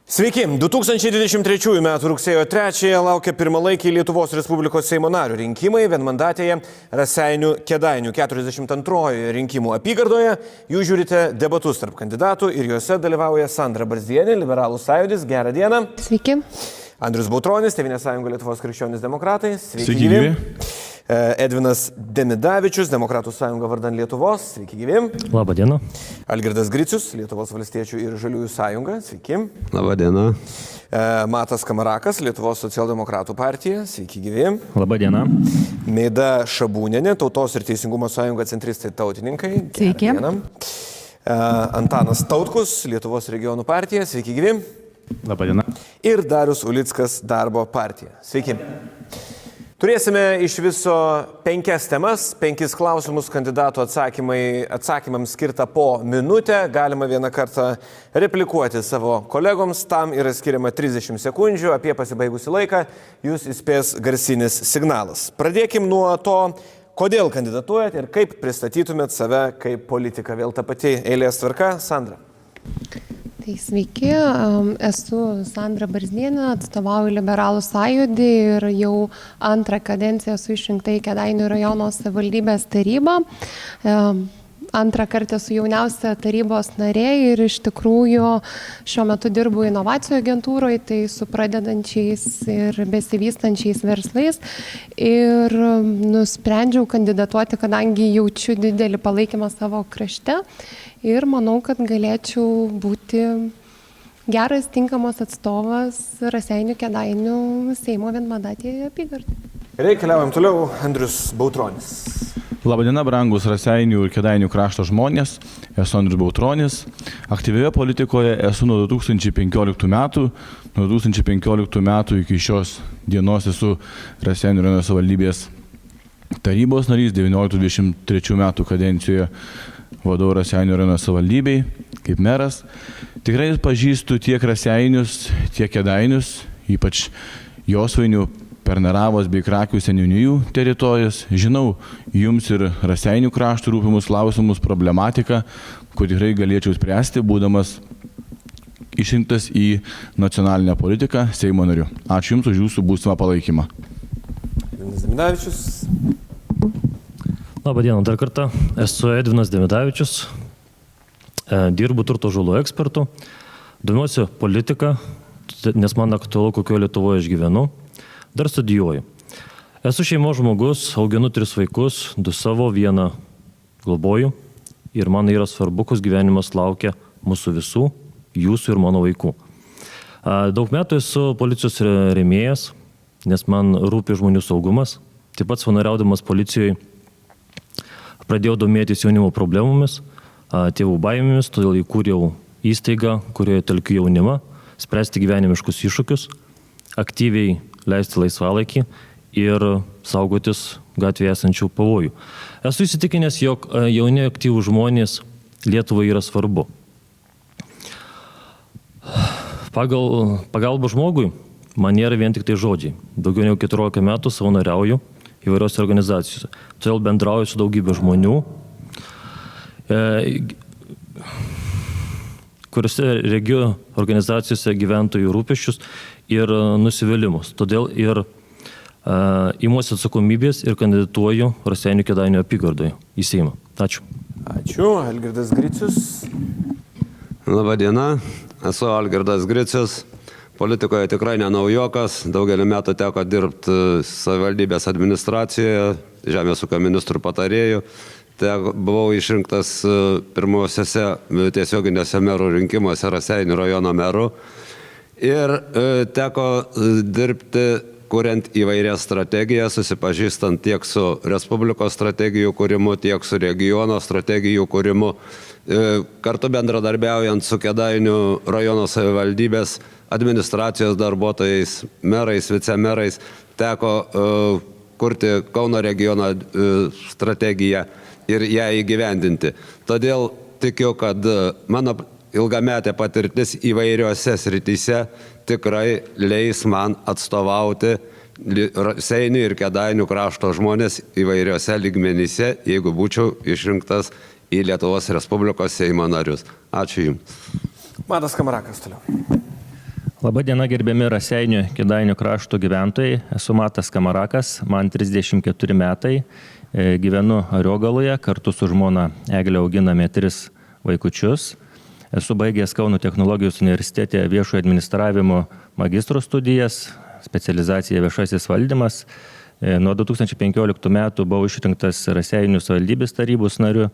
Sveiki, 2023 m. rugsėjo 3 laukia pirmalaikiai Lietuvos Respublikos Seimo nario rinkimai vienmandatėje Raseinių Kėdainių 42 rinkimų apygardoje. Jūs žiūrite debatus tarp kandidatų ir juose dalyvauja Sandra Barzdienė, Liberalų sąjūdis. Gerą dieną. Sveiki. Andrius Bautronis, Tėvynės sąjunga Lietuvos krikščionys demokratai. Sveiki gyvi. Edvinas Demidavičius, Demokratų sąjunga vardan Lietuvos. Sveiki gyvi. Labą dieną. Algirdas Gricius, Lietuvos valstiečių ir žaliųjų sąjunga. Sveiki. Labą dieną. Matas Kamarakas, Lietuvos socialdemokratų partija. Sveiki gyvi. Labą dieną. Meida Šabūnienė, Tautos ir teisingumo sąjunga centristai tautininkai. Sveiki. Antanas Tautkus, Lietuvos regionų partija. Sveiki gyvi. Labą dieną. Ir Darius Ulickas, Darbo partija. Sveiki. Turėsime iš viso 5 temas, 5 klausimus kandidatų atsakymams skirta po minutę. Galima vieną kartą replikuoti savo kolegoms, tam yra skiriama 30 sekundžių, apie pasibaigusį laiką jūs įspės garsinis signalas. Pradėkim nuo to, kodėl kandidatuojat ir kaip pristatytumėt save kaip politiką. Vėl ta pati eilės tvarka. Sandra. Tai sveiki, esu Sandra Barzdienė, atstovauju Liberalų sąjūdį ir jau antrą kadenciją esu išrinkta į Kėdainių rajono savivaldybės tarybą. Antrą kartą esu jauniausia tarybos narė ir iš tikrųjų šiuo metu dirbu inovacijų agentūroje, tai su pradedančiais ir besivystančiais verslais. Ir nusprendžiau kandidatuoti, kadangi jaučiu didelį palaikymą savo krašte ir manau, kad galėčiau būti geras, tinkamas atstovas Raseinių Kėdainių Seimo vienmandatėje apygardai. Keliaujam toliau. Andrius Bautronis. Labadiena, brangus Raseinių ir Kėdainių krašto žmonės. Esu Andrius Bautronis. Aktyvioje politikoje esu nuo 2015 metų. Nuo 2015 metų iki šios dienos esu Raseinių rajono savivaldybės tarybos narys. 19-23 metų kadencijoje vadovau Raseinių rajono savivaldybei kaip meras. Tikrai pažįstu tiek Raseinius, tiek Kėdainius, ypač Josvainių, Pernaravos bei Krakių seniūnijų teritorijos. Žinau jums ir Raseinių kraštų rūpimus klausimus, problematiką, kur tikrai galėčiau spręsti, būdamas išrinktas į nacionalinę politiką Seimo nariu. Ačiū Jums už Jūsų būsimą palaikymą. Demidavičius. Labą dieną dar kartą. Esu Edvinas Demidavičius. Dirbu turto žalų ekspertų. Domiuosi politiką, nes man aktualu, kokio Lietuvoje aš gyvenu. Dar studijuoju. Esu šeimos žmogus, auginu 3 vaikus, 2 savo, 1 globoju. Ir man yra svarbu, koks gyvenimas laukia mūsų visų, jūsų ir mano vaikų. Daug metų esu policijos rėmėjas, nes man rūpi žmonių saugumas. Taip pat savanoriaudamas policijoje pradėjau domėtis jaunimo problemomis, tėvų baimėmis, todėl įkūriau įstaigą, kurioje telkiu jaunimą, spręsti gyvenimiškus iššūkius, aktyviai leisti laisvalaikį ir saugotis gatvėje esančių pavojų. Esu įsitikinęs, jog jauni aktyvų žmonės Lietuvai yra svarbu. Pagalba žmogui man nėra vien tik tai žodžiai. Daugiau negu 14 metų savanoriauju įvairiose organizacijose. Todėl bendrauju su daugybė žmonių, kuriuose regiu organizacijose gyventojų rūpesčius ir nusivylimus. Todėl ir imuosi atsakomybės ir kandidatuoju Raseinių Kėdainių apygardoje į Seimą. Ačiū. Ačiū. Algirdas Gricius. Labą dieną. Esu Algirdas Gricius. Politikoje tikrai nenaujokas. Daugelį metų teko dirbti savivaldybės administracijoje, žemės ūkio ministrų patarėjų. Buvau išrinktas pirmosiuose tiesioginėse merų rinkimuose Raseinių rajono meru. Ir teko dirbti, kuriant įvairias strategijas, susipažįstant tiek su Respublikos strategijų kūrimu, tiek su regiono strategijų kūrimu. Kartu bendradarbiaujant su Kėdainių rajono savivaldybės administracijos darbuotojais, merais, vicemerais, teko kurti Kauno regiono strategiją ir ją įgyvendinti. Todėl tikiu, kad mano ilgametė patirtis įvairiose srityse tikrai leis man atstovauti Raseinių ir Kėdainių krašto žmonės įvairiose lygmenyse, jeigu būčiau išrinktas į Lietuvos Respublikos Seimo narius. Ačiū Jums. Matas Kamarakas toliau. Labadiena, gerbiami Raseinių Kėdainių krašto gyventojai. Esu Matas Kamarakas, man 34 metai. Gyvenu Ariogaloje, kartu su žmona Eglė auginame 3 vaikučius. Esu baigęs Kauno technologijos universitete viešojo administravimo magistro studijas, specializacija viešasis valdymas. Nuo 2015 metų buvau išrinktas Raseinių savivaldybės tarybos nariu,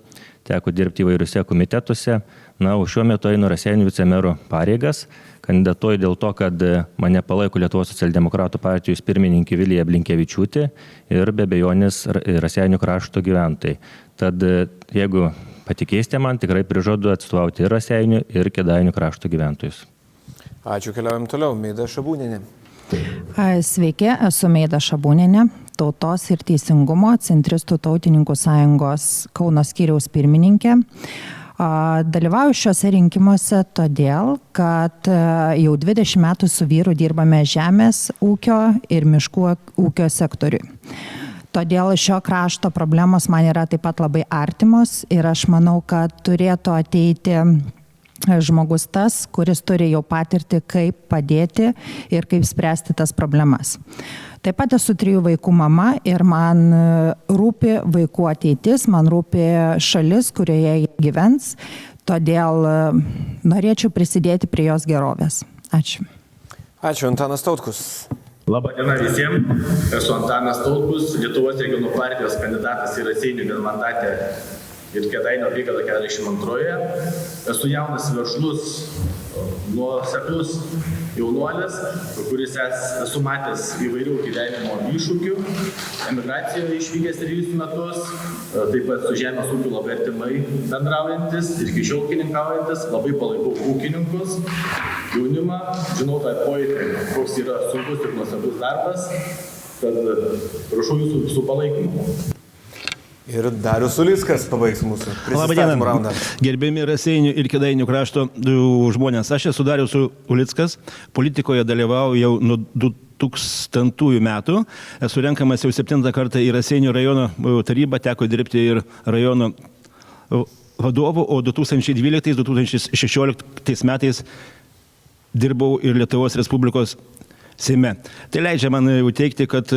teko dirbti įvairiuose komitetuose, o šiuo metu einu Raseinių vicemero pareigas, kandidatuoju dėl to, kad mane palaiko Lietuvos socialdemokratų partijos pirmininkė Vilija Blinkevičiūtė ir be abejonės Raseinių krašto gyventojai. Tad jeigu patikėsite man, tikrai prižadu atstovauti ir Raseinių, ir Kėdainių krašto gyventojus. Ačiū, keliaujam toliau. Meida Šabūnienė. Sveiki, esu Meida Šabūnienė, Tautos ir teisingumo centristų tautininkų sąjungos Kauno skyriaus pirmininkė. Dalyvauju šiuose rinkimuose todėl, kad jau 20 metų su vyru dirbame žemės ūkio ir miškų ūkio sektoriui. Todėl šio krašto problemos man yra taip pat labai artimos ir aš manau, kad turėtų ateiti žmogus tas, kuris turi jau patirti, kaip padėti ir kaip spręsti tas problemas. Taip pat esu 3 vaikų mama ir man rūpi vaikų ateitis, man rūpi šalis, kurioje jie gyvens, todėl norėčiau prisidėti prie jos gerovės. Ačiū. Ačiū, Antanas Tautkus. Labadiena visiems, esu Antanas Tautkus, Lietuvos regionų partijos kandidatas į Raseinių vienmandatę ir Kėdainių apygardą 42. Esu jaunas verslus, nuoseklus jaunuolis, kuris esu matęs įvairių gyvenimo iššūkių, emigracijoje išvykęs 3 metus, taip pat su žemės ūkiu labai artimai bendraujantis ir iki šiol ūkininkaujantis, labai palaikau ūkininkus, jaunimą, žinau tą pojūtį, koks yra sunkus ir nuoseklus darbas, tad prašau jūsų visų palaikymų. Ir Darius Ulickas pabaigs mūsų prisistatymų raundą. Gerbiami Raseinių ir Kėdainių krašto žmonės. Aš esu Darius Ulickas, politikoje dalyvauju jau nuo 2000 metų. Esu renkamas jau 7 kartą į Raseinių rajono tarybą, teko dirbti ir rajono vadovu, o 2012-2016 metais dirbau ir Lietuvos Respublikos Seime. Tai leidžia man teikti, kad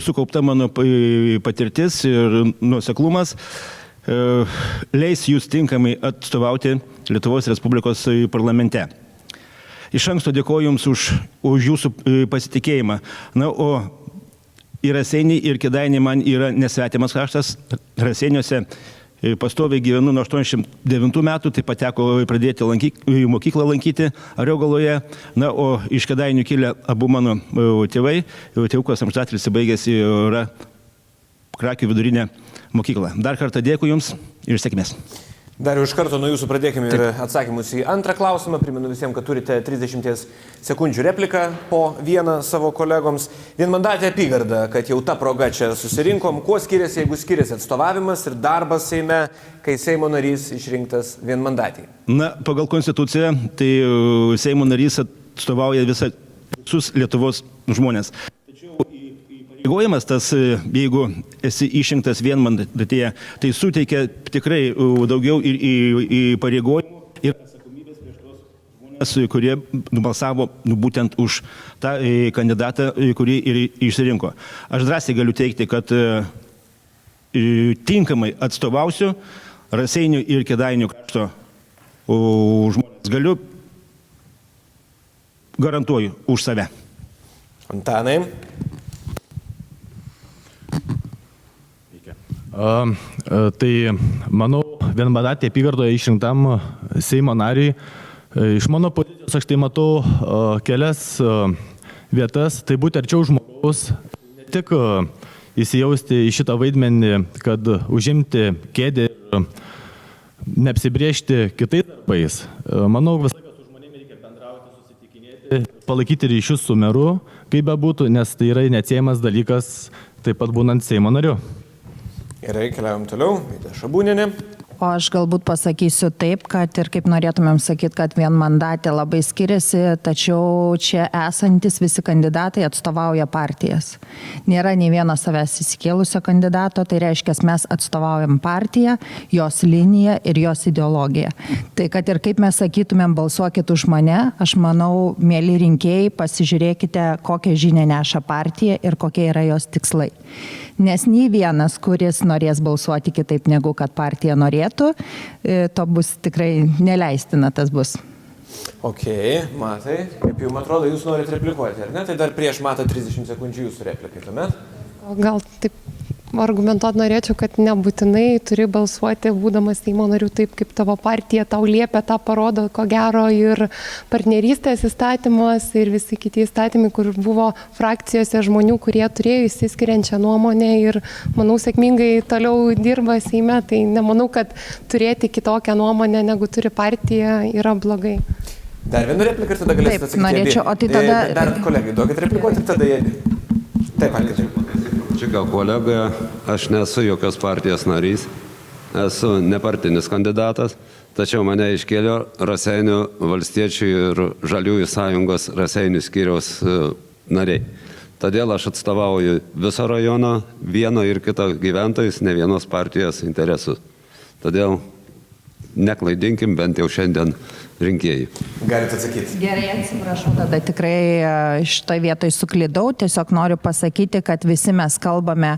sukaupta mano patirtis ir nuoseklumas leis jūs tinkamai atstovauti Lietuvos Respublikos parlamente. Iš anksto dėkoju Jums už Jūsų pasitikėjimą. O ir Raseiniai, ir Kėdainiai man yra nesvetimas kraštas. Raseiniuose pastoviai gyvenu nuo 89 metų, taip pat teko pradėti mokyklą lankyti Ariogaloje. O iš Kėdainių kilę abu mano tėvai, tėvukas amžinatilsį baigėsi Krakių vidurinę mokyklą. Dar kartą dėkui Jums ir sėkmės. Dariau, iš karto nuo jūsų pradėkime ir atsakymus į antrą klausimą. Primenu visiems, kad turite 30 sekundžių repliką po vieną savo kolegoms. Vienmandatė apygarda, kad jau ta proga čia susirinkom. Kuo skiriasi, jeigu skiriasi atstovavimas ir darbas Seime, kai Seimo narys išrinktas vienmandatį? Pagal konstituciją, tai Seimo narys atstovauja visus Lietuvos žmonės. Įpareigojimas tas, jeigu esi išrinktas vienmandatėje, tai suteikia tikrai daugiau ir įpareigojimų ir atsakomybės prieš tos žmonės, kurie balsavo būtent už tą kandidatą, kurį ir išsirinko. Aš drąsiai galiu teikti, kad tinkamai atstovausiu Raseinių ir Kėdainių krašto žmonės. Galiu, garantuoju už save. Antanai. Tai manau, vienmandatėje apygardoje išrinktam Seimo nariui. Iš mano pozicijos aš tai matau kelias vietas, tai būti arčiau žmogaus, ne tik įsijausti į šitą vaidmenį, kad užimti kėdę ir neapsibriežti kitais darbais. Manau, visą laiką su žmonėmis reikia bendrauti, susitikinėti, palaikyti ryšius su meru, kaip bebūtų, nes tai yra neatsiejamas dalykas, taip pat būnant Seimo nariu. Gerai, keliaujam toliau. Meida Šabūnienė. O aš galbūt pasakysiu taip, kad ir kaip norėtumėm sakyti, kad vienmandatė labai skiriasi, tačiau čia esantis visi kandidatai atstovauja partijas. Nėra nei vieno savęs įsikėlusio kandidato, tai reiškia, mes atstovaujam partiją, jos liniją ir jos ideologiją. Tai kad ir kaip mes sakytumėm, balsuokit už mane, aš manau, mėly rinkėjai, pasižiūrėkite, kokią žinią neša partija ir kokie yra jos tikslai. Nes nei vienas, kuris norės balsuoti kitaip negu kad partija norėtų, to bus tikrai neleistina, tas bus. Ok, Matai, kaip jums atrodo, jūs norite replikuoti, ar ne? Tai dar prieš Matą 30 sekundžių jūsų replikai, tuomet? Gal taip argumentuot norėčiau, kad nebūtinai turi balsuoti, būdamas Seimo nariu, taip kaip tavo partija tau liepia, tą parodo, ko gero, ir partnerystės įstatymas, ir visi kiti įstatymai, kur buvo frakcijose žmonių, kurie turėjo įsiskiriančią nuomonę ir, manau, sėkmingai toliau dirba Seime, tai nemanau, kad turėti kitokią nuomonę, negu turi partija, yra blogai. Dar vieną repliką ir tada galėsite atsakyti. Taip, norėčiau, o tai tada... Dar kolegai, duokit replikuoti ir tada jie... Taip, Algirdai. Čia gal kolega, aš nesu jokios partijos narys, esu nepartinis kandidatas, tačiau mane iškėlė Raseinių valstiečių ir Žaliųjų sąjungos Raseinių skyriaus nariai. Todėl aš atstovauju viso rajono, vieno ir kito gyventojus, ne vienos partijos interesus. Todėl neklaidinkim bent jau šiandien rinkėjai. Galite atsakyti. Gerai, atsiprašau, tada tikrai šitoje vietoje suklydau. Tiesiog noriu pasakyti, kad visi mes kalbame,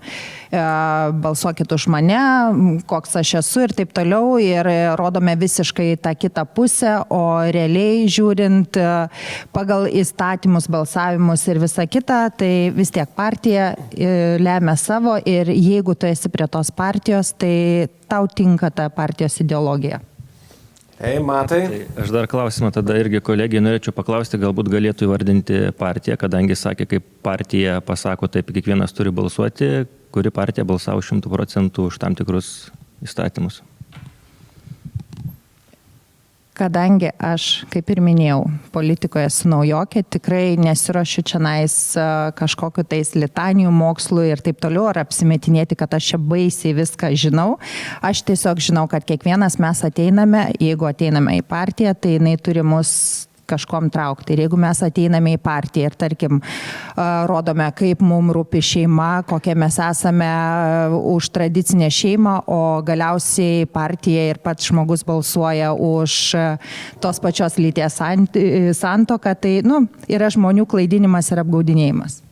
balsuokit už mane, koks aš esu ir taip toliau, ir rodome visiškai tą kitą pusę, o realiai žiūrint pagal įstatymus, balsavimus ir visą kitą, tai vis tiek partija lemia savo ir jeigu tu esi prie tos partijos, tai tau tinka ta partijos ideologija. Ei, Matai. Tai aš dar klausimą tada irgi kolegijai norėčiau paklausti, galbūt galėtų įvardinti partiją, kadangi sakė, kaip partija pasako, taip kiekvienas turi balsuoti, kuri partija balsavo 100% už tam tikrus įstatymus. Kadangi aš, kaip ir minėjau, politikoje esu naujokė, tikrai nesiruošiu čianais kažkokiu tais litanijų mokslų ir taip toliau, ar apsimetinėti, kad aš čia baisiai viską žinau. Aš tiesiog žinau, kad kiekvienas mes ateiname, jeigu ateiname į partiją, tai jinai turi mus kažkom traukti. Ir jeigu mes ateiname į partiją ir, tarkim, rodome, kaip mums rūpi šeima, kokie mes esame už tradicinę šeimą, o galiausiai partija ir pats žmogus balsuoja už tos pačios lyties santuoką, tai, yra žmonių klaidinimas ir apgaudinėjimas.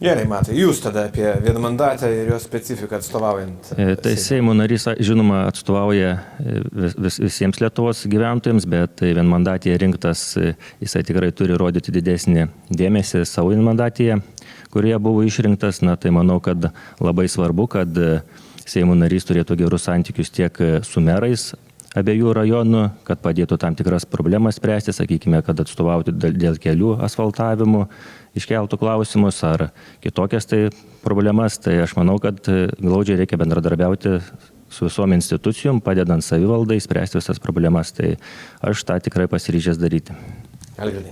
Gerai, Matai, jūs tada apie vienmandatę ir jos specifiką atstovaujant. Tai Seimo narys, žinoma, atstovauja visiems Lietuvos gyventojams, bet vienmandatėje rinktas, jisai tikrai turi rodyti didesnį dėmesį savo vienmandatėje, kurie buvo išrinktas. Na, tai manau, kad labai svarbu, kad Seimo narys turėtų gerus santykius tiek su merais abiejų rajonų, kad padėtų tam tikras problemas spręsti, sakykime, kad atstovauti dėl kelių asfaltavimų, iškeltų klausimus ar kitokias tai problemas, tai aš manau, kad glaudžiai reikia bendradarbiauti su visom institucijom, padedant savivaldai spręsti visas problemas, tai aš tą tikrai pasiryžęs daryti. Algirdai.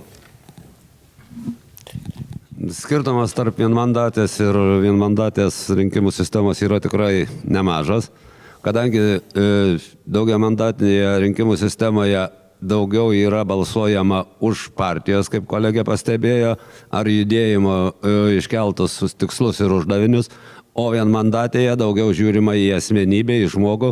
Skirtumas tarp vienmandatės ir vienmandatės rinkimų sistemos yra tikrai nemažas, kadangi daugiamandatinėje rinkimų sistemoje daugiau yra balsuojama už partijos, kaip kolegė pastebėjo, ar judėjimo iškeltus tikslus ir uždavinius, o vienmandatėje daugiau žiūrima į asmenybę, į žmogų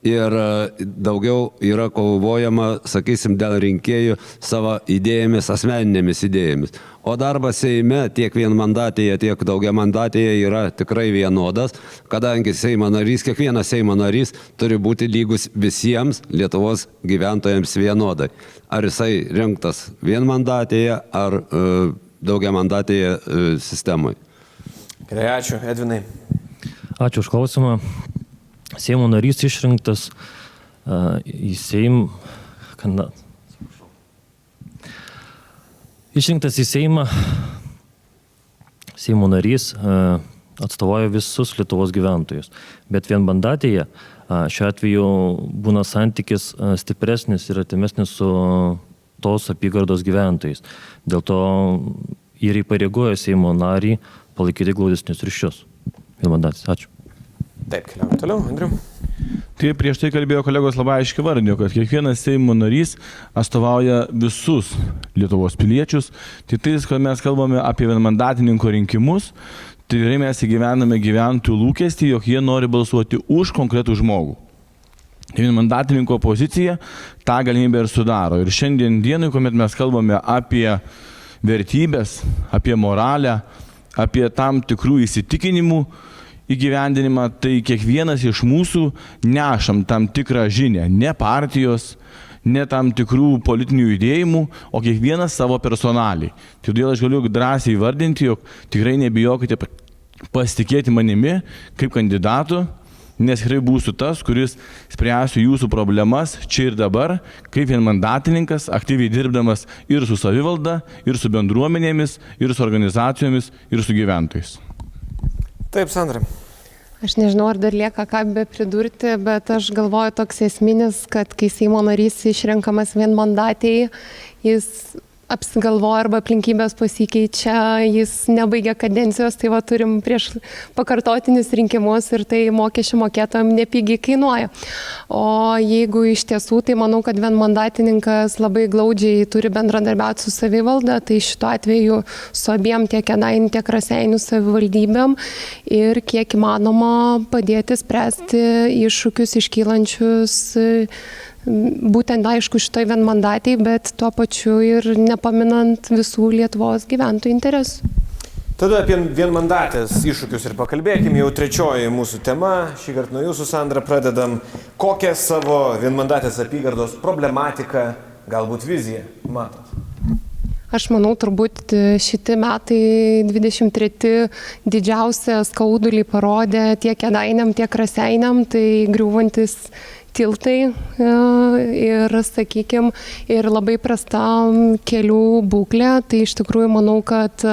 ir daugiau yra kovojama, sakysim, dėl rinkėjų savo idėjomis, asmeninėmis idėjomis. O darbas Seime tiek vienmandatėje, tiek daugiamandatėje yra tikrai vienodas, kadangi Seimo narys, kiekvienas Seimo narys turi būti lygus visiems Lietuvos gyventojams vienodai. Ar jisai rinktas vienmandatėje ar daugiamandatėje sistemoje. Gerai, ačiū. Edvinai. Ačiū už klausimą. Seimo narys išrinktas į Seimą. Išrinktas į Seimą, Seimo narys atstovauja visus Lietuvos gyventojus. Bet vienmandatėje šiuo atveju būna santykis stipresnis ir artimesnis su tos apygardos gyventojais. Dėl to ir įpareigoja Seimo narį palaikyti glaudesnius ryšius. Vienmandatės. Ačiū. Taip, keliaujame toliau, Andriu. Tai prieš tai kalbėjo kolegos labai aiškiai vardino, kad kiekvienas Seimo narys atstovauja visus Lietuvos piliečius. Tai kad mes kalbame apie vienmandatininko rinkimus, tai tikrai mes įgyvename gyventojų lūkestį, jog jie nori balsuoti už konkretų žmogų. Vienmandatininko pozicija tą galimybę ir sudaro. Ir šiandien dienai, kuomet mes kalbame apie vertybės, apie moralę, apie tam tikrų įsitikinimų įgyvendinimą, tai kiekvienas iš mūsų nešam tam tikrą žinią, ne partijos, ne tam tikrų politinių judėjimų, o kiekvienas savo personaliai. Todėl aš galiu drąsiai įvardinti, jog tikrai nebijokite pasitikėti manimi kaip kandidatu, nes tikrai būsiu tas, kuris spręsiu jūsų problemas čia ir dabar, kaip vienmandatininkas, aktyviai dirbdamas ir su savivalda, ir su bendruomenėmis, ir su organizacijomis, ir su gyventojais. Taip, Sandra. Aš nežinau, ar dar lieka ką be pridurti, bet aš galvoju toks esminis, kad kai Seimo narys išrenkamas vienmandatėje, jis apsigalvoja arba aplinkybės pasikeičia, jis nebaigia kadencijos, tai va turim prieš pakartotinius rinkimus ir tai mokesčių mokėtojam nepigiai kainuoja. O jeigu iš tiesų, tai manau, kad vienmandatininkas labai glaudžiai turi bendradarbiauti su savivalda, tai šituo atveju su abiem tiek Kėdainių, tiek Raseinių savivaldybėm ir kiek įmanoma padėti spręsti iššūkius iškylančius būtent, aišku, šitoj vienmandatėj, bet tuo pačiu ir nepaminant visų Lietuvos gyventojų interesų. Tada apie vienmandatės iššūkius ir pakalbėkime. Jau trečioji mūsų tema. Šį kartą nuo jūsų, Sandra, pradedam. Kokią savo vienmandatės apygardos problematiką, galbūt viziją matot? Aš manau, turbūt šitie metai 23 didžiausią skaudulį parodė tiek Kėdainiam, tiek Raseiniam, tai griūvantis tiltai ir, sakykime, ir labai prasta kelių būklė. Tai iš tikrųjų manau, kad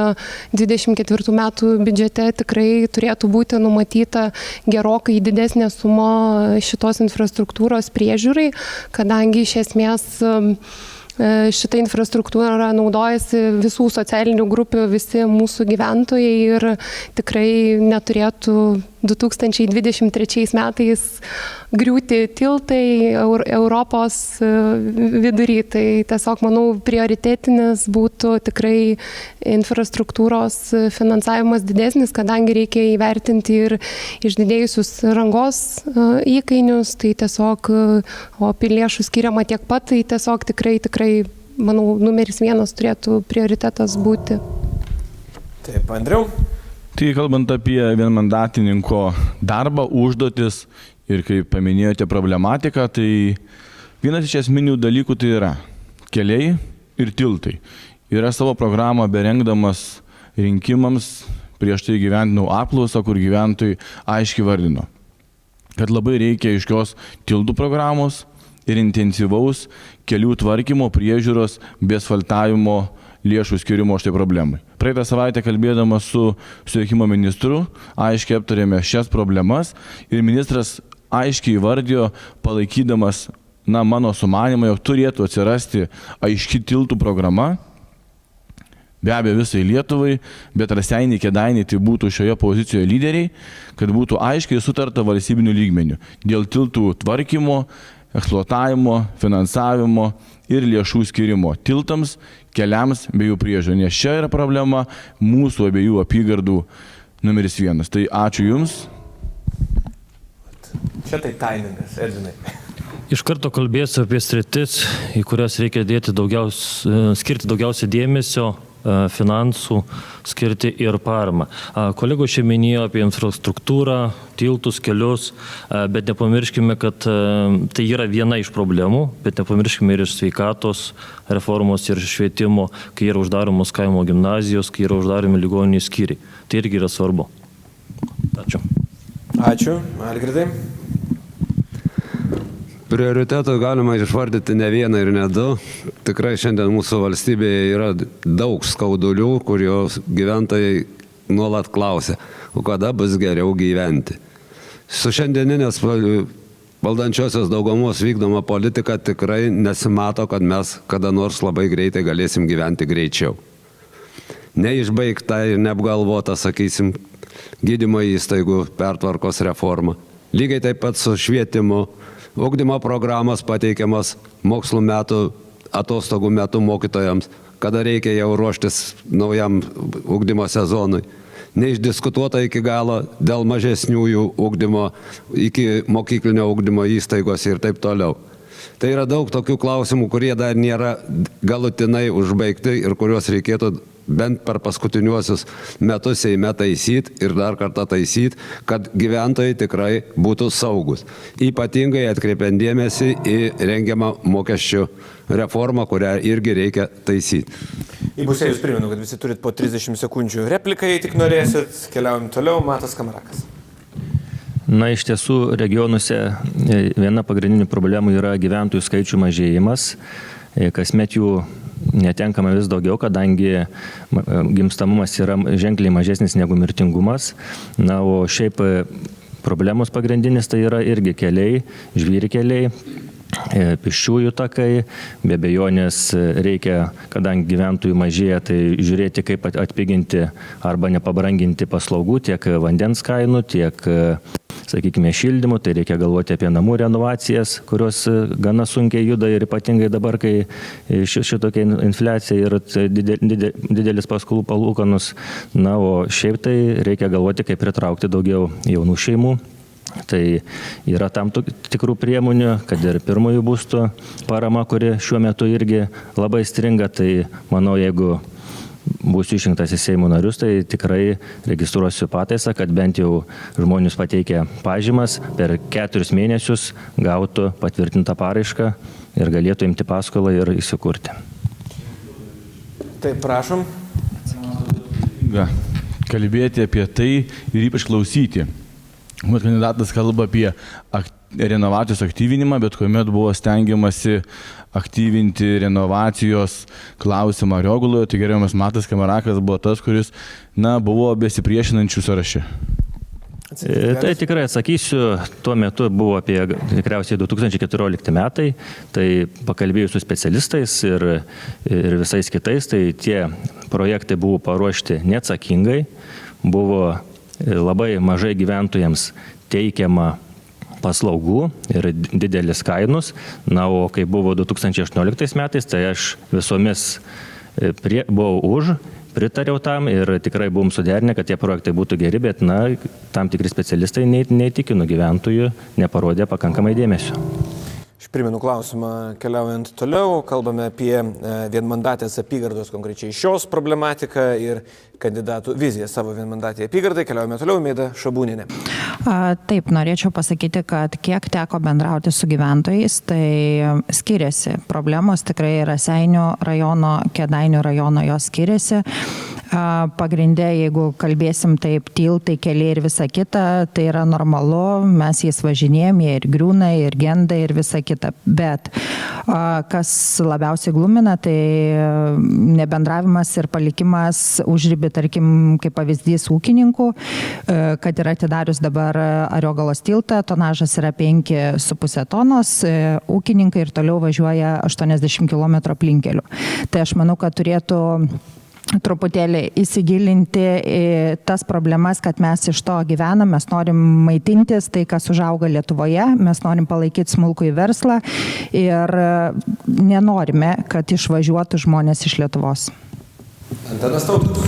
24 metų biudžete tikrai turėtų būti numatyta gerokai didesnė suma šitos infrastruktūros priežiūrai, kadangi iš esmės šitą infrastruktūrą naudojasi visų socialinių grupių, visi mūsų gyventojai ir tikrai neturėtų 2023 metais griūti tiltai Europos vidury. Tai tiesiog, manau, prioritetinis būtų tikrai infrastruktūros finansavimas didesnis, kadangi reikia įvertinti ir išdidėjusius rangos įkainius, tai tiesiog, o lėšų skiriama tiek pat, tai tiesiog tikrai, manau, numeris 1 turėtų prioritetas būti. Taip, Andriau. Tai kalbant apie vienmandatininko darbą, užduotis ir kaip paminėjote problematiką, tai vienas iš esminių dalykų tai yra keliai ir tiltai. Ir aš savo programą berengdamas rinkimams prieš tai gyventinau apklausą, kur gyventojai aiškiai vardino, kad labai reikia aiškios tiltų programos ir intensyvaus kelių tvarkymo, priežiūros, bei asfaltavimo lėšų skirimo šitai problemai. Praeitą savaitę kalbėdamas su susisiekimo ministru, aiškiai aptarėme šias problemas ir ministras aiškiai įvardijo, palaikydamas mano sumanimą, jog turėtų atsirasti aiški tiltų programa, be abejo visai Lietuvai, bet Raseiniai, Kėdainiai tai būtų šioje pozicijoje lyderiai, kad būtų aiškiai sutarta valstybinių lygmenių dėl tiltų tvarkymo, eksploatavimo, finansavimo ir lėšų skirimo tiltams, keliams bei jų priežiūrai. Nes čia yra problema mūsų abiejų apygardų numeris 1. Tai ačiū Jums. Čia tai taimingas, Edvinai. Iš karto kalbėsiu apie sritis, į kurias reikia skirti daugiausia dėmesio, finansų, skirti ir paramą. Kolegos čia minėjo apie infrastruktūrą, tiltus, kelius, bet nepamirškime, kad tai yra viena iš problemų, bet nepamirškime ir iš sveikatos reformos ir švietimo, kai yra uždaromos kaimo gimnazijos, kai yra uždaromi ligoniniai skyriai. Tai irgi yra svarbu. Ačiū. Ačiū. Algirdai. Prioritetų galima išvardyti ne vieną ir ne du. Tikrai šiandien mūsų valstybėje yra daug skaudulių, kurios gyventojai nuolat klausia, o kada bus geriau gyventi. Su šiandieninės valdančiosios daugumos vykdoma politika tikrai nesimato, kad mes kada nors labai greitai galėsim gyventi greičiau. Neišbaigta ir neapgalvota, sakysim, gydymo įstaigų pertvarkos reforma. Lygiai taip pat su švietimu. Ugdymo programos pateikiamas mokslo metų, atostogų metu mokytojams, kada reikia jau ruoštis naujam ugdymo sezonui. Neišdiskutuota iki galo dėl mažesniųjų ugdymo, iki mokyklinio ugdymo įstaigos ir taip toliau. Tai yra daug tokių klausimų, kurie dar nėra galutinai užbaigti ir kuriuos reikėtų bent per paskutiniuosius metus Seime taisyti ir dar kartą taisyti, kad gyventojai tikrai būtų saugus. Ypatingai atkreipiant dėmesį į rengiamą mokesčių reformą, kurią irgi reikia taisyti. Įpusėjus primenu, kad visi turit po 30 sekundžių replikai, tik norėsit. Keliaujam toliau, Matas Kamarakas. Na, iš tiesų, regionuose viena pagrindinių problemų yra gyventojų skaičių mažėjimas. Kasmet jų netenkama vis daugiau, kadangi gimstamumas yra ženkliai mažesnis negu mirtingumas. Na, o šiaip problemos pagrindinis tai yra irgi keliai, žvyrkeliai, pėsčiųjų takai, be abejonės reikia, kadangi gyventojų mažėja, tai žiūrėti, kaip atpiginti arba nepabranginti paslaugų, tiek vandens kainų, tiek, sakykime, šildymų, tai reikia galvoti apie namų renovacijas, kurios gana sunkiai juda ir ypatingai dabar, kai šitokia infliacija ir didelis paskolų palūkanus. Na, o šiaip tai reikia galvoti, kaip pritraukti daugiau jaunų šeimų. Tai yra tam tikrų priemonių, kad ir pirmųjų būstų parama, kuri šiuo metu irgi labai stringa, tai manau, jeigu būsiu išrinktas į Seimo narius, tai tikrai registruosiu pataisą, kad bent jau žmonės pateikę pažymas per 4 mėnesius gautų patvirtintą paraišką ir galėtų imti paskolą ir įsikurti. Taip, prašom. Kalbėti apie tai ir ypač klausyti. Mūsų kandidatas kalba apie renovacijos aktyvinimą, bet kuomet buvo stengiamasi aktyvinti renovacijos klausimą Arioguloje, tai gerbiamas Matas Kamarakas buvo tas, kuris, buvo besipriešinančių sąraše. Tai tikrai atsakysiu, tuo metu buvo apie tikriausiai 2014 metai, tai pakalbėjus su specialistais ir visais kitais, tai tie projektai buvo paruošti neatsakingai, buvo labai mažai gyventojams teikiama paslaugų ir didelis kainus. Na, o kai buvo 2018 metais, tai aš visomis buvau už, pritariau tam ir tikrai buvom suderinę, kad tie projektai būtų geri, bet tam tikri specialistai neįtikino gyventojų, neparodė pakankamai dėmesio. Aš primenu klausimą, keliaujant toliau, kalbame apie vienmandatės apygardos, konkrečiai šios problematiką ir kandidatų viziją savo vienmandatėje apygardai. Keliaujame toliau, Meida Šabūnienė. Taip, norėčiau pasakyti, kad kiek teko bendrauti su gyventojais, tai skiriasi. Problemos tikrai Raseinių rajono, Kėdainių rajono jos skiriasi. Pagrindė, jeigu kalbėsim taip, tiltai, keliai ir visa kita, tai yra normalu, mes jais važinėjom, jie ir griūna, ir genda, ir visa kita. Bet kas labiausiai glumina, tai nebendravimas ir palikimas užribi, tarkim, kaip pavyzdys ūkininkų, kad yra atidarius dabar Ariogalos tiltą, tonažas yra 5,5 tonos, ūkininkai ir toliau važiuoja 80 km aplinkeliu. Tai aš manau, kad turėtų truputėlį įsigilinti į tas problemas, kad mes iš to gyvenam, mes norim maitintis tai, kas užauga Lietuvoje, mes norim palaikyti smulkų į verslą ir nenorime, kad išvažiuotų žmonės iš Lietuvos. Antanas Tautkus.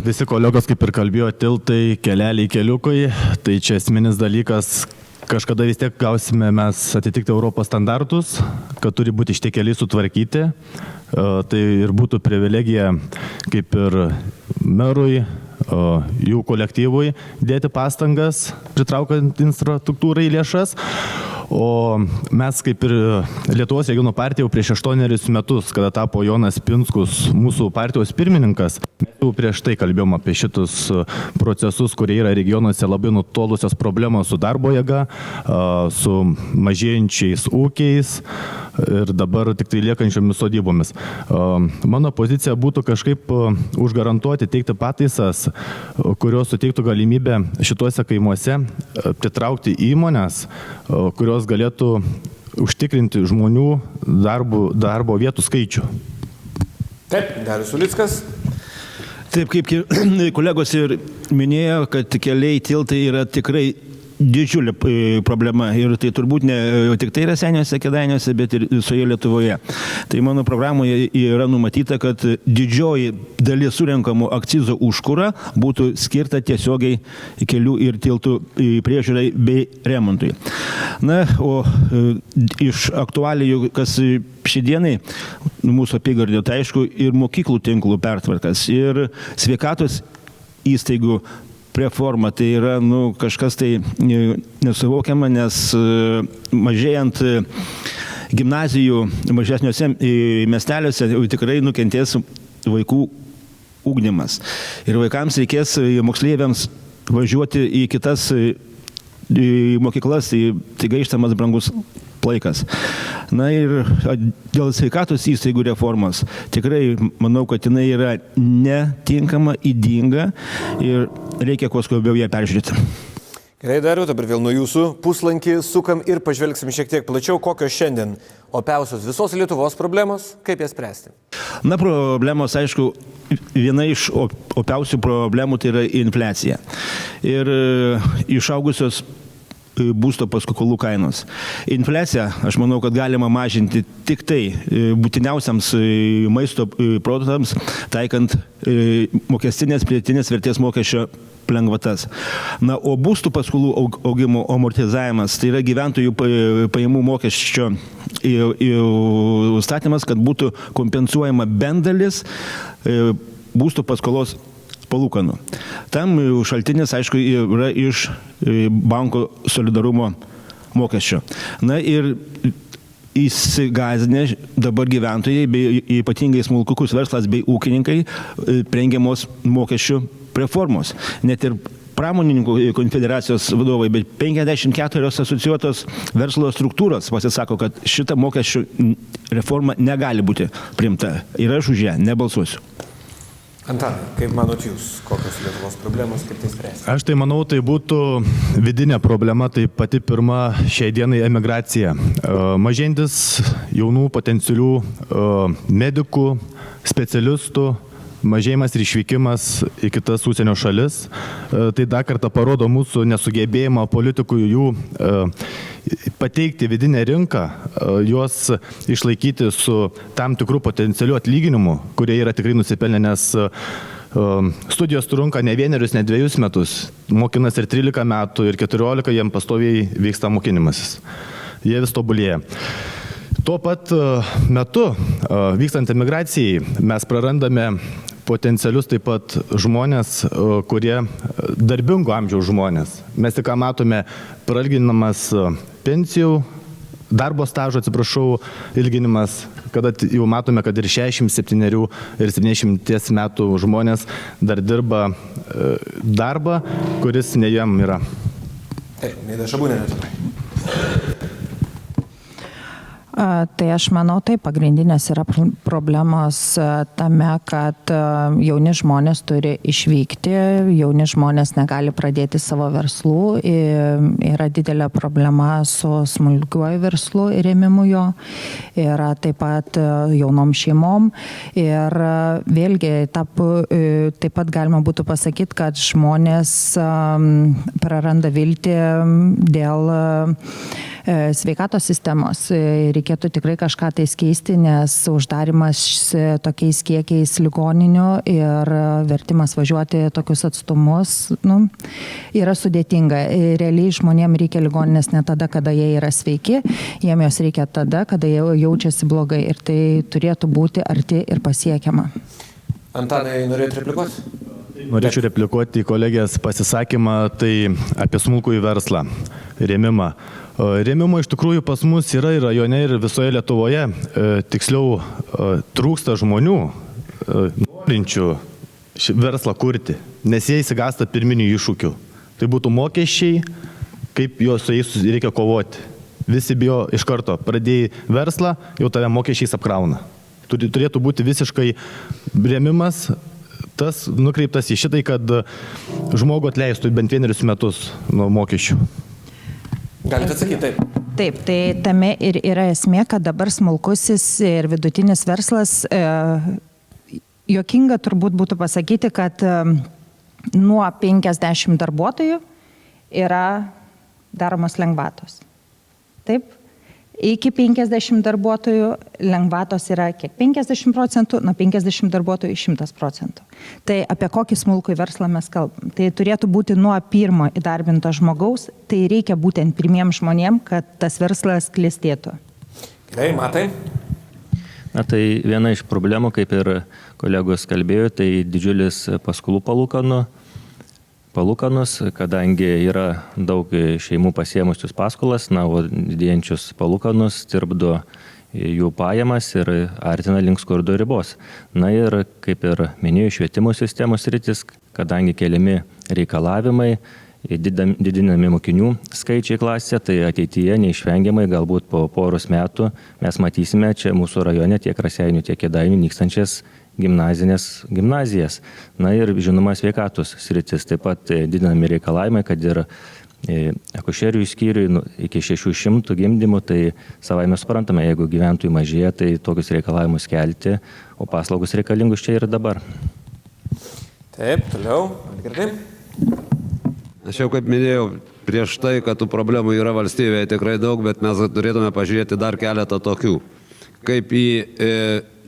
Visi kolegos kaip ir kalbėjo, tiltai, kelialiai, keliukai, tai čia esminis dalykas. Kažkada vis tiek gausime mes atitikti Europos standartus, kad turi būti šitie keliai sutvarkyti. Tai ir būtų privilegija kaip ir merui, jų kolektyvui dėti pastangas, pritraukant infrastruktūrai lėšas. O mes kaip ir Lietuvos regionų partija jau prieš 8 metus, kada tapo Jonas Pinskus, mūsų partijos pirmininkas, jau prieš tai kalbėjom apie šitus procesus, kurie yra regionuose labai nutolusios problemos su darbo jėga, su mažėjančiais ūkiais ir dabar tik tai liekančiomis sodybomis. Mano pozicija būtų kažkaip užgarantuoti, teikti pataisas, kurios suteiktų galimybę šituose kaimuose pritraukti įmonės, kurios galėtų užtikrinti žmonių darbo vietų skaičių. Taip, Darius Ulickas. Taip, kaip kolegos ir minėjo, kad keliai, tiltai yra tikrai didžiulė problema ir tai turbūt ne tik tai Raseiniuose, Kėdainiuose, bet ir visoje Lietuvoje. Tai mano programoje yra numatyta, kad didžioji dalis surenkamų akcizo už kurą būtų skirta tiesiogiai kelių ir tiltų priežiūrai bei remontui. Na, o iš aktualijų, kas šiandienai mūsų apygardė, tai aišku, ir mokyklų tinklų pertvarkas, ir sveikatos įstaigų reforma, tai yra kažkas tai nesuvokiama, nes mažėjant gimnazijų mažesniuose miesteliuose tikrai nukentės vaikų ugdymas. Ir vaikams reikės moksleiviams važiuoti į kitas mokyklas, tai gaištamas brangus laikas. Na ir dėl sveikatos įstaigų reformos tikrai manau, kad jinai yra netinkama, ydinga ir reikia kuo skubiau ją peržiūrėti. Gerai, Dariau, dabar vėl nuo jūsų puslankį sukam ir pažvelgsim šiek tiek plačiau, kokios šiandien opiausios visos Lietuvos problemos, kaip jas spręsti. Na, problemos, aišku, viena iš opiausių problemų tai yra infliacija. Ir išaugusios būsto paskolų kainos. Infliaciją, aš manau, kad galima mažinti tik tai būtiniausiams maisto produktams, taikant mokestinės pridėtinės vertės mokesčio lengvatas. Na, o būstų paskolų augimo amortizavimas, tai yra gyventojų pajamų mokesčio įstatymas, kad būtų kompensuojama bent dalis būstų paskolos palūkanų. Tam šaltinis, aišku, yra iš banko solidarumo mokesčio. Na ir įsigazinę dabar gyventojai, bei ypatingai smulkukus verslas bei ūkininkai, rengiamos mokesčių reformos. Net ir pramonininkų konfederacijos vadovai, bet 54 asociuotos verslo struktūros pasisako, kad šita mokesčių reforma negali būti priimta. Ir aš už ją nebalsuosiu. Antanai, kaip manot jūs, kokios Lietuvos problemos, kaip tai spręsti? Aš tai manau, tai būtų vidinė problema, tai pati pirma šiai dienai emigracija. Mažėjantis jaunų potencialių medikų, specialistų, mažėjimas ir išvykimas į kitas užsienio šalis. Tai dar kartą parodo mūsų nesugebėjimą politikų jų pateikti vidinę rinką, juos išlaikyti su tam tikrų potencialių atlyginimų, kurie yra tikrai nusipelnę, nes studijos trunka ne 1, ne 2 metus. Mokinas ir 13 metų, ir 14 jiem pastoviai vyksta mokinimasis. Jie vis tobulėja. Tuo pat metu, vykstant emigracijai, mes prarandame potencialius taip pat žmonės, kurie darbingo amžiaus žmonės. Mes tik matome prailginamas pensijų, darbo stažo, ilginimas, kada jau matome, kad ir 67 ir 70 metų žmonės dar dirba darbą, kuris ne jam yra. Meida Šabūnienė. Tai aš manau, tai pagrindinės yra problemos tame, kad jauni žmonės turi išvykti, jauni žmonės negali pradėti savo verslų, yra didelė problema su smulkiuoju verslu ir rėmimu jo, yra taip pat jaunom šeimom ir vėlgi taip pat galima būtų pasakyti, kad žmonės praranda viltį dėl sveikatos sistemos. Reikėtų tikrai kažką tai keisti, nes uždarimas tokiais kiekiais ligoninių ir vertimas važiuoti tokius atstumus yra sudėtinga. Realiai žmonėms reikia ligoninės ne tada, kada jie yra sveiki, jiems jos reikia tada, kada jie jaučiasi blogai ir tai turėtų būti arti ir pasiekiama. Antanai, norėtumėte replikuoti? Norėčiau replikuoti į kolegės pasisakymą, tai apie smulkųjį verslą, rėmimą. Rėmimo iš tikrųjų pas mus yra ir rajone, ir visoje Lietuvoje. Tiksliau, trūksta žmonių, norinčių verslą kurti, nes jie įsigąsta pirminių iššūkių. Tai būtų mokesčiai, kaip su jais reikia kovoti. Visi bijo iš karto, pradėjai verslą, jau tave mokesčiais apkrauna. Turėtų būti visiškai rėmimas, tas nukreiptas į šitai, kad žmogų atleistų bent 1 metus nuo mokesčių. Galite atsakyti, taip. Taip, tai tame ir yra esmė, kad dabar smulkusis ir vidutinis verslas, juokinga turbūt būtų pasakyti, kad nuo 50 darbuotojų yra daromos lengvatos. Taip? Iki 50 darbuotojų lengvatos yra kiek 50%, nuo 50 darbuotojų 100%. Tai apie kokį smulkų verslą mes kalbam. Tai turėtų būti nuo pirmo įdarbinto žmogaus, tai reikia būtent pirmiems žmonėm, kad tas verslas klestėtų. Gerai, Matai. Na, tai viena iš problemų, kaip ir kolegos kalbėjo, tai didžiulis paskolų palūkanos, kadangi yra daug šeimų pasiemusius paskolas, na, o didėjančius palūkanus tirpdo jų pajamas ir artina link skurdo ribos. Na ir, kaip ir minėjau, švietimo sistemos rytis, kadangi keliami reikalavimai, didinami mokinių skaičiai klasėje, tai ateityje neišvengiamai galbūt po poros metų mes matysime čia mūsų rajone tiek Raseinių, tiek Kėdainių nykstančias gimnazijas. Na ir žinoma sveikatos sritis, taip pat didinami reikalavimai, kad ir akušerijų skyriui iki 600 gimdymų, tai savaime suprantame, jeigu gyventojų mažėja, tai tokius reikalavimus kelti, o paslaugus reikalingus čia ir dabar. Taip, toliau. Algirdai. Aš jau kaip minėjau prieš tai, kad tų problemų yra valstybėje tikrai daug, bet mes turėtume pažiūrėti dar keletą tokių. Kaip į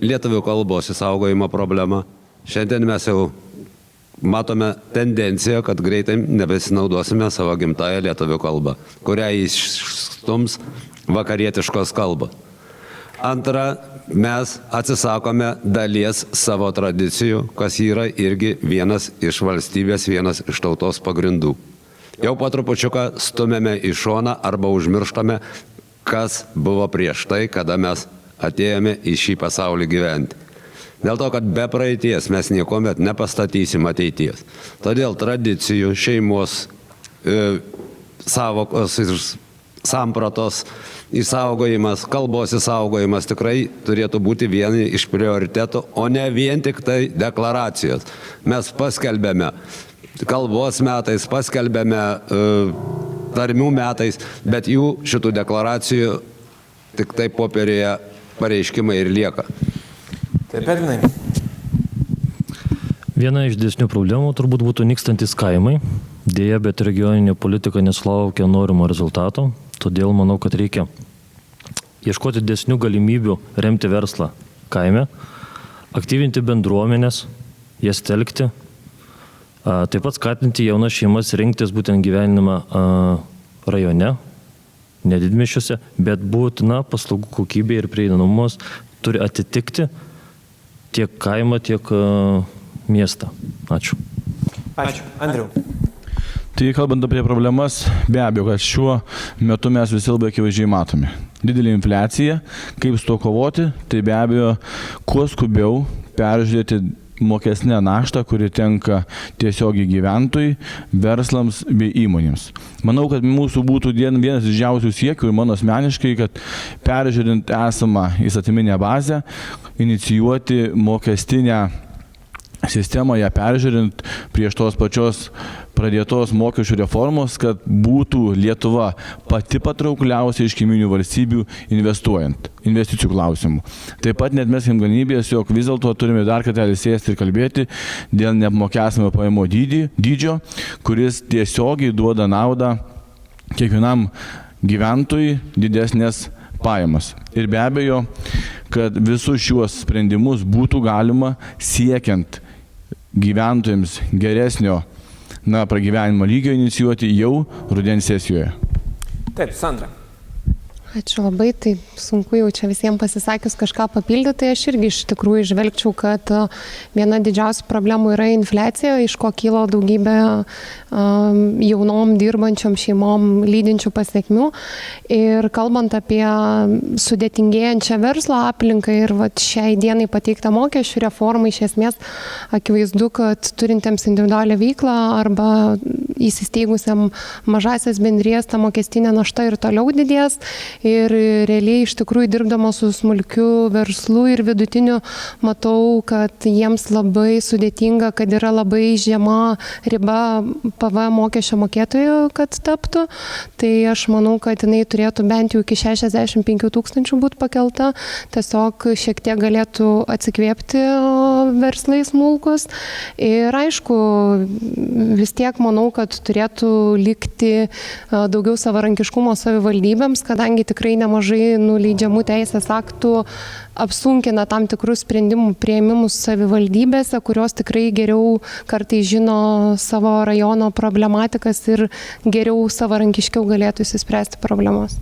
lietuvių kalbos įsaugojimo problemą. Šiandien mes jau matome tendenciją, kad greitai nebesinaudosime savo gimtąją lietuvių kalbą, kurią išstums vakarietiškos kalbos. Antra, mes atsisakome dalies savo tradicijų, kas yra irgi vienas iš valstybės, vienas iš tautos pagrindų. Jau po trupučiuką stumėme į šoną arba užmirštame, kas buvo prieš tai, kada mes atėjome į šį pasaulį gyventi. Dėl to, kad be praeities mes niekuomet nepastatysim ateities. Todėl tradicijų, šeimos, savokos ir sampratos išsaugojimas, kalbos išsaugojimas tikrai turėtų būti vieni iš prioritetų, o ne vien tik tai deklaracijos. Mes paskelbėme kalbos metais, paskelbėme tarmių metais, bet jų šitų deklaracijų tik tai popierėje pareiškimai ir lieka. Taip, Edvinai. Viena iš didesnių problemų turbūt būtų nykstantis kaimai. Dėja, bet regioninė politika nesulaukia norimo rezultato, todėl manau, kad reikia ieškoti didesnių galimybių remti verslą kaime, aktyvinti bendruomenės, jas telkti, taip pat skatinti jaunas šeimas rinktis būtent gyvenimą rajone, nedidmiesčiuose, bet būtina paslaugų kokybė ir prieinamumas turi atitikti tiek kaimą, tiek miestą. Ačiū. Ačiū. Andriau. Tai kalbant apie problemas, be abejo, kad šiuo metu mes visi labai akivaizdžiai matome. Didelė infliacija, kaip su to kovoti, tai be abejo, kuo skubiau peržiūrėti mokestinę naštą, kuri tenka tiesiogiai gyventojai, verslams bei įmonėms. Manau, kad mūsų būtų vienas didžiausių siekių ir mano asmeniškai, kad peržiūrint esamą įstatyminę bazę, inicijuoti mokestinę sistemą, ją peržiūrint prieš tos pačios pradėtos mokesčių reformos, kad būtų Lietuva pati patraukliausia iš kaimynių valstybių investuojant, investicijų klausimų. Taip pat net mes jam galimybės, jog vis dėlto turime dar kartelį sėsti ir kalbėti dėl neapmokestinamo pajamų dydžio, kuris tiesiogiai duoda naudą kiekvienam gyventojui didesnės pajamas. Ir be abejo, kad visus šiuos sprendimus būtų galima siekiant gyventojams geresnio pragyvenimo lygio inicijuoti jau rudens sesijoje. Taip, Sandra. Ačiū labai, tai sunku jau čia visiems pasisakius kažką papildyti, tai aš irgi iš tikrųjų žvelgčiau, kad viena didžiausių problemų yra infliacija, iš ko kyla daugybė jaunom dirbančiom šeimom lydinčių pasiekmių. Ir kalbant apie sudėtingėjančią verslo aplinką ir šiai dienai pateiktą mokesčių reformą, iš esmės akivaizdu, kad turintiems individualią veiklą arba įsisteigusiam mažasias bendrijas ta mokestinė našta ir toliau didės. Ir realiai iš tikrųjų dirbdama su smulkiu verslu ir vidutiniu matau, kad jiems labai sudėtinga, kad yra labai žema riba PVM mokesčio mokėtojų, kad taptų. Tai aš manau, kad jinai turėtų bent jau iki 65 000 būti pakelta. Tiesiog šiek tiek galėtų atsikvėpti verslai smulkus. Ir aišku, vis tiek manau, kad turėtų likti daugiau savarankiškumo savivaldybėms, kadangi tikrai nemažai nuleidžiamų teisės aktų apsunkina tam tikrus sprendimų prieimimus savivaldybėse, kurios tikrai geriau kartais žino savo rajono problematikas ir geriau savarankiškiau galėtų įsispręsti problemas.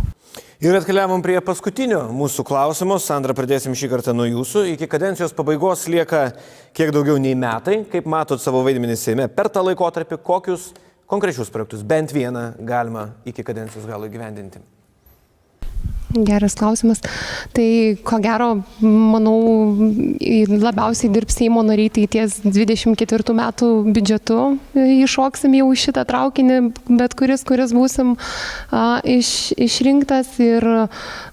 Ir atkeliavom prie paskutinio mūsų klausimo. Sandra, pradėsim šį kartą nuo jūsų. Iki kadencijos pabaigos lieka kiek daugiau nei metai. Kaip matot savo vaidmenį Seime per tą laikotarpį, kokius konkrečius projektus, bent vieną, galima iki kadencijos galo įgyvendinti? Geras klausimas. Tai ko gero, manau, labiausiai dirbs Seimo nariai, tai ties 24 metų biudžetu iššoksim jau šitą traukinį, bet kuris būsim išrinktas, ir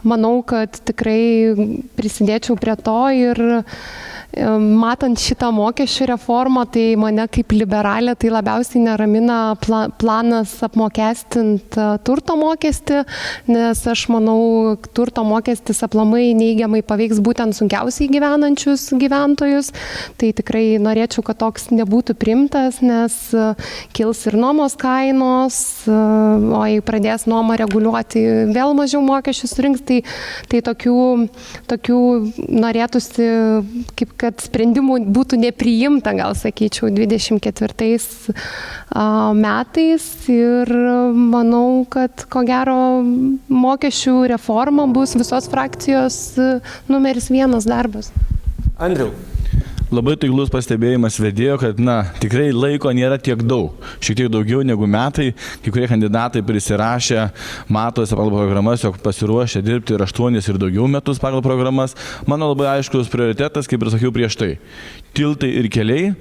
manau, kad tikrai prisidėčiau prie to. Ir matant šitą mokesčių reformą, tai mane kaip liberalė tai labiausiai neramina planas apmokestinti turto mokestį, nes aš manau, turto mokestis aplamai neigiamai paveiks būtent sunkiausiai gyvenančius gyventojus. Tai tikrai norėčiau, kad toks nebūtų priimtas, nes kils ir nuomos kainos, o jei pradės nuomą reguliuoti, vėl mažiau mokesčių surinks. Tai tokių norėtųsi, kaip kad sprendimų būtų nepriimta, gal sakyčiau, 24 metais. Ir manau, kad ko gero mokesčių reforma bus visos frakcijos numeris 1 darbas. Andriau. Labai taiklus pastebėjimas vedėjo, kad tikrai laiko nėra tiek daug. Šiek tiek daugiau negu metai. Kai kurie kandidatai prisirašė, matosi pagal programas, jog pasiruošę dirbti ir 8 ir daugiau metus pagal programas. Mano labai aiškus prioritetas, kaip ir sakiau prieš tai, tiltai ir keliai.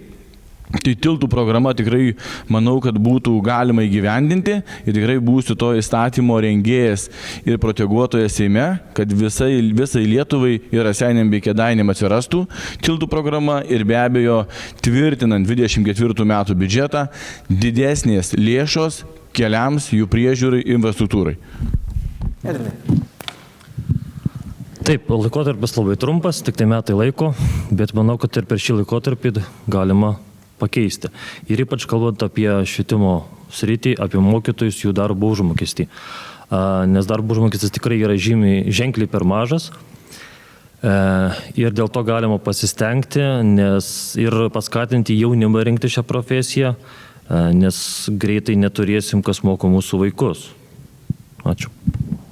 Tai tiltų programa tikrai manau, kad būtų galima įgyvendinti, ir tikrai būsiu to įstatymo rengėjas ir proteguotojas Seime, kad visai Lietuvai ir Raseiniam bei Kėdainiam atsirastų tiltų programa, ir be abejo tvirtinant 24 metų biudžetą didesnės lėšos keliams, jų priežiūrai, infrastruktūrai. Taip, laikotarpis labai trumpas, tik tai metai laiko, bet manau, kad ir per šį laikotarpį galima pakeisti. Ir ypač kalbant apie švietimo sritį, apie mokytojus, jų darbo užmokestį. Nes darbo užmokestis tikrai yra ženkliai per mažas. Ir dėl to galima pasistengti, ir paskatinti jaunimą rinkti šią profesiją, nes greitai neturėsim, kas moko mūsų vaikus. Ačiū.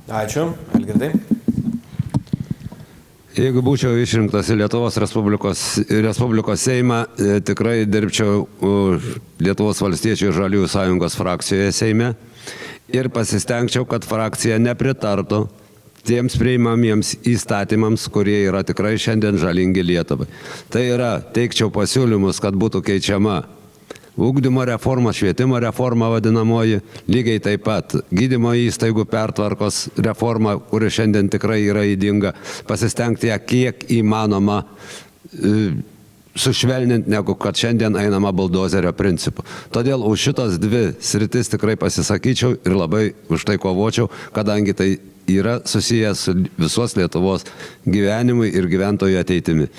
Ačiū. Algirdai. Jeigu būčiau išrinktas į Lietuvos Respublikos Seimą, tikrai dirbčiau Lietuvos valstiečių ir žaliųjų sąjungos frakcijoje Seime ir pasistengčiau, kad frakcija nepritartų tiems priimamiems įstatymams, kurie yra tikrai šiandien žalingi Lietuvai. Tai yra, teikčiau pasiūlymus, kad būtų keičiama ugdymo reforma, švietimo reforma vadinamoji, lygiai taip pat gydymo įstaigų pertvarkos reforma, kuri šiandien tikrai yra ydinga, pasistengti ją kiek įmanoma sušvelninti, negu kad šiandien einama buldozerio principu. Todėl už šitos dvi sritis tikrai pasisakyčiau ir labai už tai kovočiau, kadangi tai yra susijęs su visos Lietuvos gyvenimui ir gyventojų ateitimi.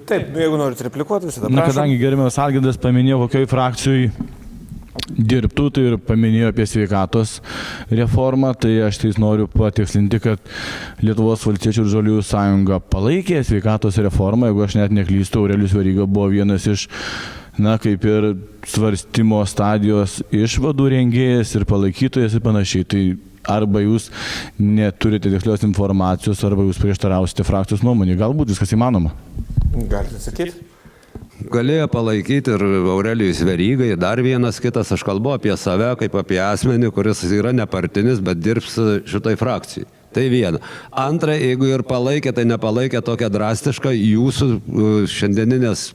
Taip, jeigu norit replikuoti, visada prašom. Kadangi gerbiamas Algirdas paminėjo, kokioj frakcijoj dirbtų, tai ir paminėjo apie sveikatos reformą, tai aš noriu patikslinti, kad Lietuvos valstiečių ir žaliųjų sąjunga palaikė sveikatos reformą. Jeigu aš net neklystu, Aurelijus Veryga buvo vienas iš, kaip ir svarstymo stadijos išvadų rengėjas ir palaikytojas ir panašiai. Tai arba jūs neturite tikslios informacijos, arba jūs prieštarausite frakcijos nuomonį. Galbūt viskas įmanoma. Galite atsakyti? Galėjo palaikyti ir Aurelijus Veryga, ir dar vienas kitas. Aš kalbu apie save kaip apie asmenį, kuris yra nepartinis, bet dirbs šitai frakcijai. Tai viena. Antra, jeigu ir palaikė, tai nepalaikė tokią drastišką jūsų šiandieninės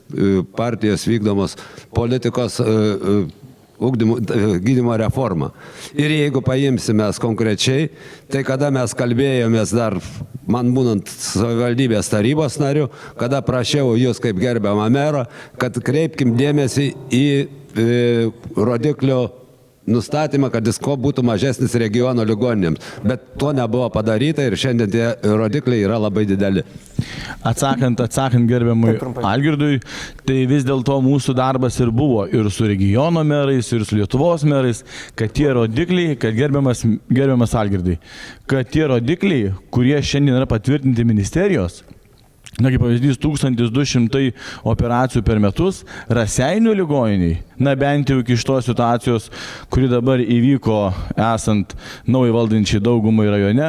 partijos vykdomos politikos gydymo reformą. Ir jeigu paimsime konkrečiai, tai kada mes kalbėjomės dar, man būnant savivaldybės tarybos nariu, kada prašiau jūs kaip gerbiamą merą, kad kreipkim dėmesį į rodiklio nustatymą, kad jis ko būtų mažesnis regiono ligoninėms. Bet to nebuvo padaryta ir šiandien tie rodikliai yra labai dideli. Atsakant gerbiamui Algirdui, tai vis dėlto mūsų darbas ir buvo ir su regiono merais, ir su Lietuvos merais, kad tie rodikliai, kad gerbiamas Algirdai, kad tie rodikliai, kurie šiandien yra patvirtinti ministerijos, na, kaip pavyzdys, 1200 operacijų per metus, Raseinių ligoniniai, na bent jau iki šitos situacijos, kuri dabar įvyko esant naujai valdančiai daugumai rajone,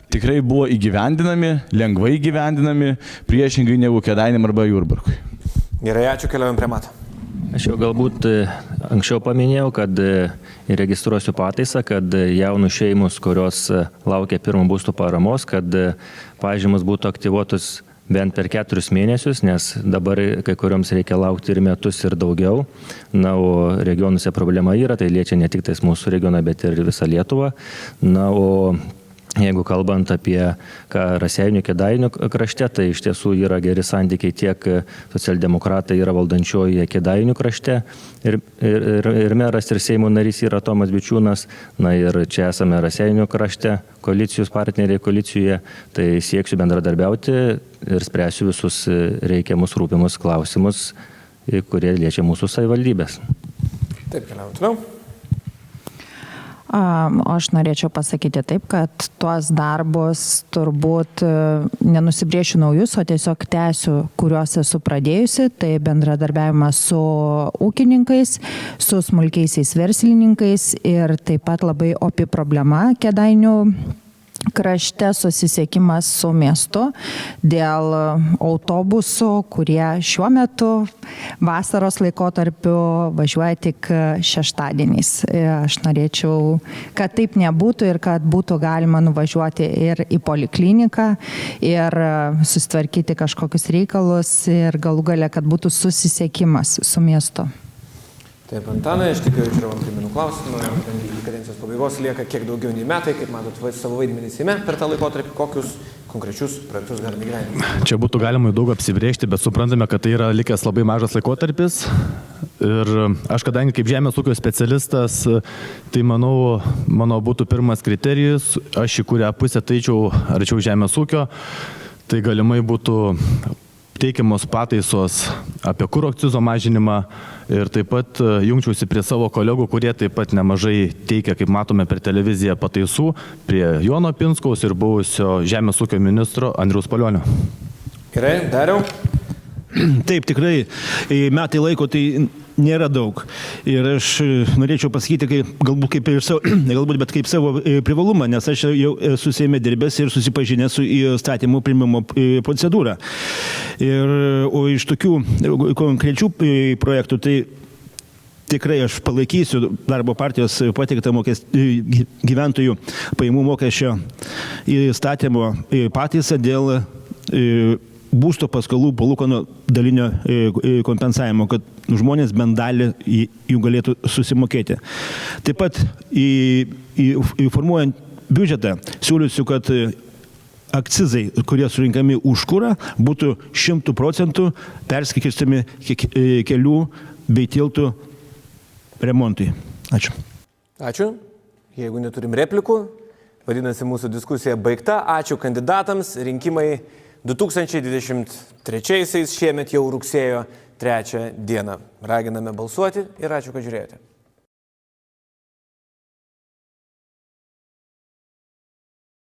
tikrai buvo įgyvendinami, lengvai įgyvendinami, priešingai negu Kėdainiam arba Jurbarkui. Gerai, ačiū, keliaujam prie Mato. Aš jau galbūt anksčiau paminėjau, kad įregistruosiu pataisą, kad jaunų šeimus, kurios laukia pirmo būsto paramos, kad pažymos būtų aktyvuotos bent per 4 mėnesius, nes dabar kai kurioms reikia laukti ir metus ir daugiau. Na, o regionuose problema yra, tai liečia ne tik tais mūsų regioną, bet ir visą Lietuvą. Na, o jeigu kalbant apie Raseinių Kėdainių krašte, tai iš tiesų yra geri santykiai, tiek socialdemokratai yra valdančioje Kėdainių krašte ir meras ir Seimo narys yra Tomas Bičiūnas, na ir čia esame Raseinių krašte, koalicijos partneriai koalicijoje, tai sieksiu bendradarbiauti ir spręsiu visus reikiamus rūpimus klausimus, kurie liečia mūsų savivaldybės. Taip, keliaujam toliau. Aš norėčiau pasakyti taip, kad tuos darbus turbūt nenusibrėšiu naujus, o tiesiog tęsiu, kuriuos esu pradėjusi. Tai bendradarbiavimas su ūkininkais, su smulkiaisiais verslininkais ir taip pat labai opi problema Kėdainių krašte susisiekimas su miestu dėl autobusų, kurie šiuo metu vasaros laikotarpiu važiuoja tik šeštadieniais. Aš norėčiau, kad taip nebūtų ir kad būtų galima nuvažiuoti ir į polikliniką ir susitvarkyti kažkokius reikalus ir galų gale, kad būtų susisiekimas su miestu. Taip, Antanai, aš tikiu, žiūrėjom priminu klausimą, iki kadencijos pabaigos lieka kiek daugiau nei metai, kaip matot savo vaidmenį Seime per tą laikotarpį, kokius konkrečius projektus galime gyventi. Čia būtų galima daug apsibrėžti, bet suprantame, kad tai yra likęs labai mažas laikotarpis. Ir aš, kadangi kaip žemės ūkio specialistas, tai manau, mano būtų pirmas kriterijus, aš į kurią pusę taičiau arčiau žemės ūkio, tai galimai būtų teikiamos pataisos apie kuro akcizo mažinimą ir taip pat jungčiausi prie savo kolegų, kurie taip pat nemažai teikia, kaip matome per televiziją, pataisų prie Jono Pinskaus ir buvusio žemės ūkio ministro Andriaus Palionio. Gerai, Dariau. Taip, tikrai, metai laiko tai nėra daug. Ir aš norėčiau pasakyti, galbūt kaip savo privalumą, nes aš jau esu Seime dirbęs ir susipažinęs su įstatymų priimimo procedūra. O iš tokių konkrečių projektų, tai tikrai aš palaikysiu darbo partijos pateiktą gyventojų pajamų mokesčio įstatymo pataisą dėl būsto paskolų palūkanų dalinio kompensavimo, kad žmonės bent dalį jų galėtų susimokėti. Taip pat formuojant biudžetą siūlysiu, kad akcizai, kurie surinkami už kurą, būtų 100% perskirstomi kelių bei tiltų remontui. Ačiū. Ačiū. Jeigu neturim replikų, vadinasi mūsų diskusija baigta. Ačiū kandidatams. Rinkimai 2023 šiemet jau rugsėjo 3 dieną. Raginame balsuoti ir ačiū, kad žiūrėjote.